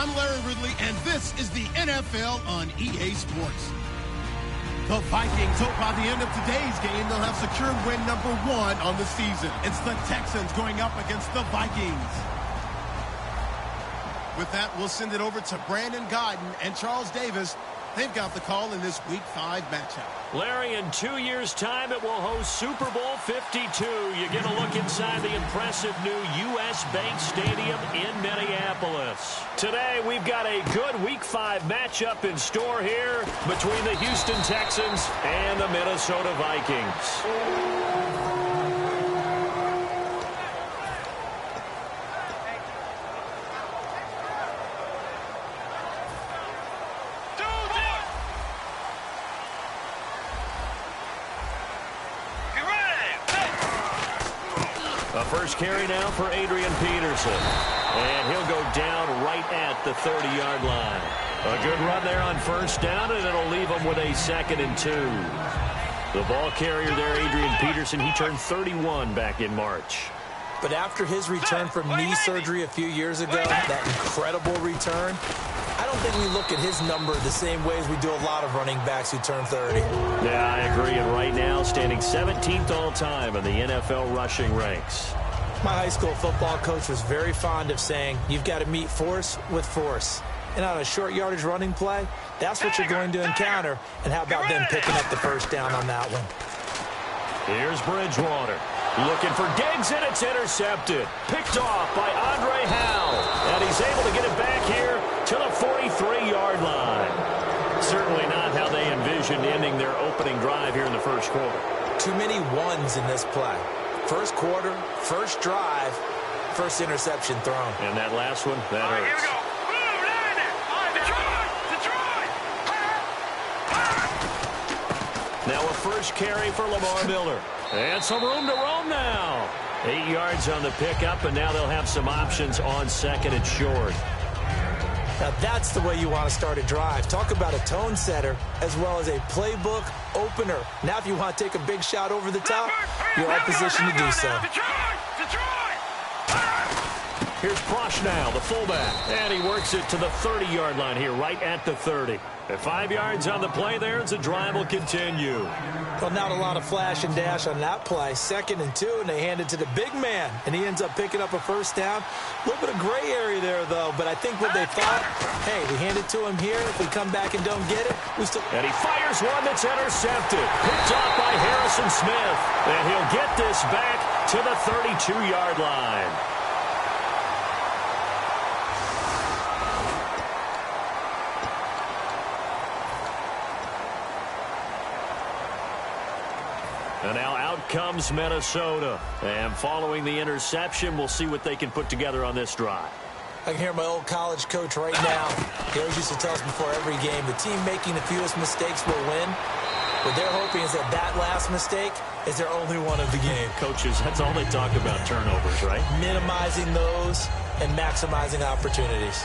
I'm Larry Ridley, and this is the NFL on EA Sports. The Vikings hope by the end of today's game they'll have secured win number 1 on the season. It's the Texans going up against the Vikings. With that, we'll send it over to Brandon Godden and Charles Davis. They've got the call in this Week 5 matchup. Larry, in 2 years' time, it will host Super Bowl 52. You get a look inside the impressive new U.S. Bank Stadium in Minneapolis. Today, we've got a good Week 5 matchup in store here between the Houston Texans and the Minnesota Vikings. First carry now for Adrian Peterson. And he'll go down right at the 30-yard line. A good run there on first down, and it'll leave him with a 2nd and 2. The ball carrier there, Adrian Peterson, he turned 31 back in March. But after his return from knee surgery a few years ago, that incredible return, I don't think we look at his number the same way as we do a lot of running backs who turn 30. Yeah, I agree. And right now, standing 17th all-time in the NFL rushing ranks. My high school football coach was very fond of saying, you've got to meet force with force. And on a short yardage running play, that's what you're going to encounter. And how about them picking up the first down on that one? Here's Bridgewater. Looking for Diggs, and it's intercepted. Picked off by Andre Howell. And he's able to get it back here to the 43-yard line. Certainly not how they envisioned ending their opening drive here in the first quarter. Too many ones in this play. First quarter, first drive, first interception thrown. And that last one, that hurts. Here we go. Detroit! Now a first carry for Lamar Miller. And some room to roam now. 8 yards on the pickup, and now they'll have some options on 2nd and short. Now that's the way you want to start a drive. Talk about a tone setter as well as a playbook opener. Now if you want to take a big shot over the top, you're in position to do so. Here's Proschnau, the fullback. And he works it to the 30-yard line here, right at the 30. At 5 yards on the play there, as the drive will continue. Well, not a lot of flash and dash on that play. 2nd and 2, and they hand it to the big man. And he ends up picking up a first down. A little bit of gray area there, though. But I think what they thought, hey, we hand it to him here. If we come back and don't get it, we still... And he fires one that's intercepted. Picked off by Harrison Smith. And he'll get this back to the 32-yard line. And now out comes Minnesota. And following the interception, we'll see what they can put together on this drive. I can hear my old college coach right now. He always used to tell us before every game, the team making the fewest mistakes will win. What they're hoping is that that last mistake is their only one of the game. Coaches, that's all they talk about, turnovers, right? Minimizing those and maximizing opportunities.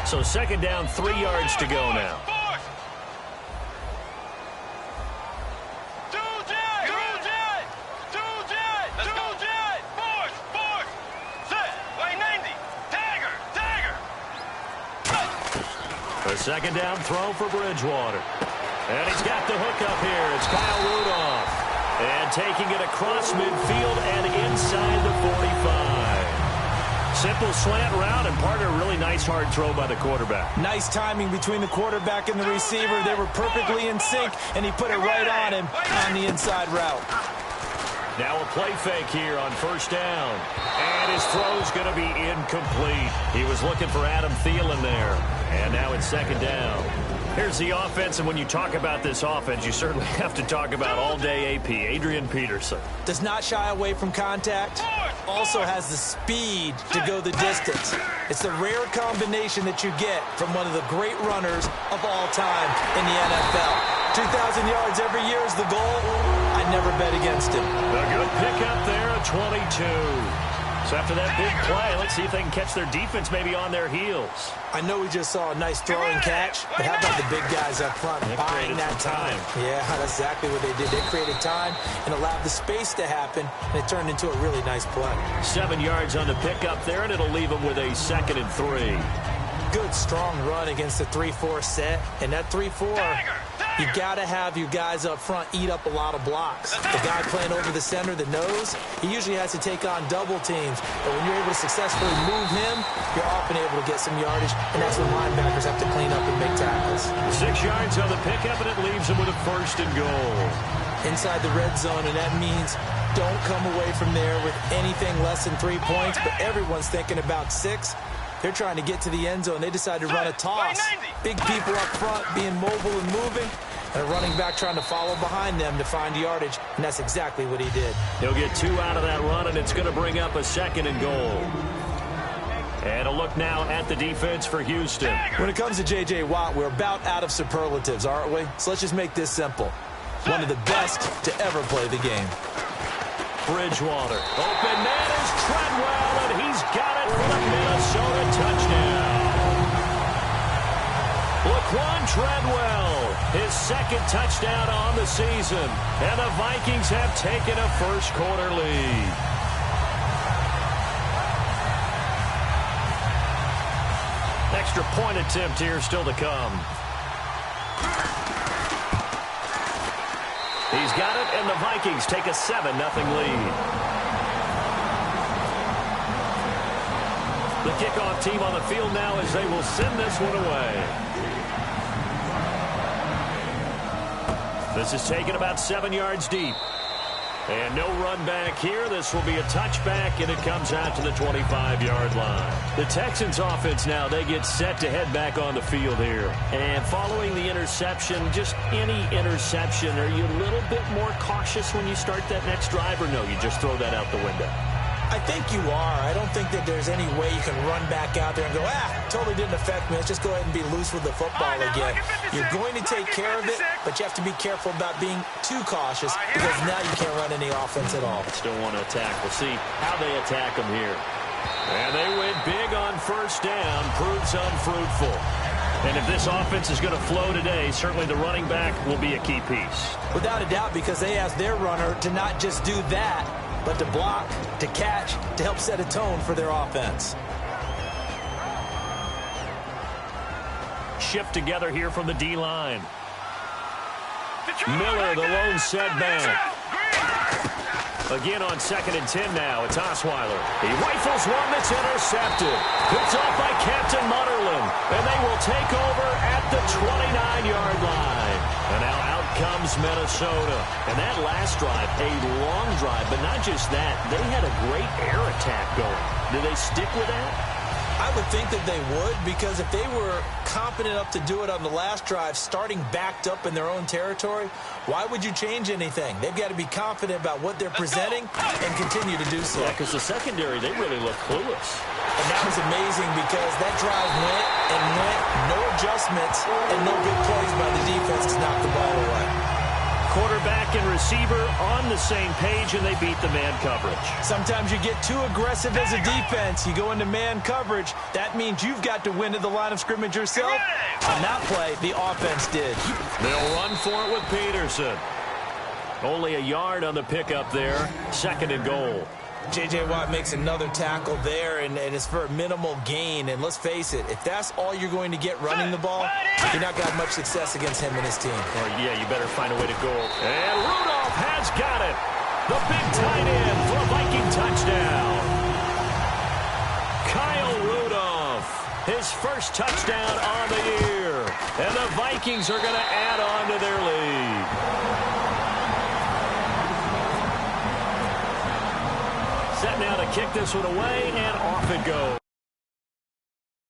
So 2nd down, 3 yards to go now. A 2nd down throw for Bridgewater. And he's got the hook up here. It's Kyle Rudolph. And taking it across midfield and inside the 45. Simple slant route, and part of a really nice hard throw by the quarterback. Nice timing between the quarterback and the receiver. They were perfectly in sync, and he put it right on him on the inside route. Now a play fake here on first down. And his throw's going to be incomplete. He was looking for Adam Thielen there. And now it's 2nd down. Here's the offense, and when you talk about this offense, you certainly have to talk about all-day AP, Adrian Peterson. Does not shy away from contact. Also has the speed to go the distance. It's the rare combination that you get from one of the great runners of all time in the NFL. 2,000 yards every year is the goal. I never bet against him. A good pickup there at 22. So after that big play, let's see if they can catch their defense maybe on their heels. I know we just saw a nice throwing catch, but how about the big guys up front buying that time? Yeah, that's exactly what they did. They created time and allowed the space to happen, and it turned into a really nice play. 7 yards on the pickup there, and it'll leave them with a 2nd and 3. Good, strong run against the 3-4 set, and that 3-4, you got to have your guys up front eat up a lot of blocks. The guy playing over the center, the nose, he usually has to take on double teams, but when you're able to successfully move him, you're often able to get some yardage, and that's when linebackers have to clean up and make tackles. 6 yards on the pickup, and it leaves them with a 1st and goal. Inside the red zone, and that means don't come away from there with anything less than 3 points, but everyone's thinking about 6. They're trying to get to the end zone. They decided to run a toss. Big people up front being mobile and moving, and a running back trying to follow behind them to find yardage, and that's exactly what he did. He'll get 2 out of that run, and it's going to bring up a 2nd and goal. And a look now at the defense for Houston. When it comes to J.J. Watt, we're about out of superlatives, aren't we? So let's just make this simple. One of the best to ever play the game. Bridgewater. Open man is Treadwell, and he's got it for the Minnesota touchdown. Laquan Treadwell, his 2nd touchdown on the season, and the Vikings have taken a first-quarter lead. Extra point attempt here still to come. He's got it, and the Vikings take a 7-0 lead. The kickoff team on the field now as they will send this one away. This is taken about 7 yards deep. And no run back here. This will be a touchback, and it comes out to the 25-yard line. The Texans offense now, they get set to head back on the field here. And following the interception, just any interception, are you a little bit more cautious when you start that next drive, or no, you just throw that out the window? I think you are. I don't think that there's any way you can run back out there and go, totally didn't affect me. Let's just go ahead and be loose with the football again. You're going to take care of it, but you have to be careful about being too cautious because now you can't run any offense at all. Still want to attack. We'll see how they attack them here. And they went big on 1st down. Proves unfruitful. And if this offense is going to flow today, certainly the running back will be a key piece. Without a doubt, because they asked their runner to not just do that, but to block, to catch, to help set a tone for their offense. Shift together here from the D-line. Miller, the lone setback. Again on 2nd and 10 now. It's Osweiler. He rifles one that's intercepted. Picked off by Captain Mutterland. And they will take over at the 29-yard line. And now out comes Minnesota. And that last drive, a long drive. But not just that, they had a great air attack going. Do they stick with that? I would think that they would, because if they were competent enough to do it on the last drive, starting backed up in their own territory, why would you change anything? They've got to be confident about what they're presenting and continue to do so. Yeah, because the secondary, they really look clueless. And that was amazing because that drive went and went, no adjustments, and no big plays by the defense to knock the ball away. Quarterback and receiver on the same page, and they beat the man coverage. Sometimes you get too aggressive as a defense. You go into man coverage. That means you've got to win at the line of scrimmage yourself. On that play, the offense did. They'll run for it with Peterson. Only a yard on the pickup there. 2nd and goal. J.J. Watt makes another tackle there, and it's for a minimal gain. And let's face it, if that's all you're going to get running the ball, you're not going to have much success against him and his team. Well, yeah, you better find a way to go. And Rudolph has got it. The big tight end for a Viking touchdown. Kyle Rudolph, his 1st touchdown on the year. And the Vikings are going to add on to their lead. Set now to kick this one away, and off it goes.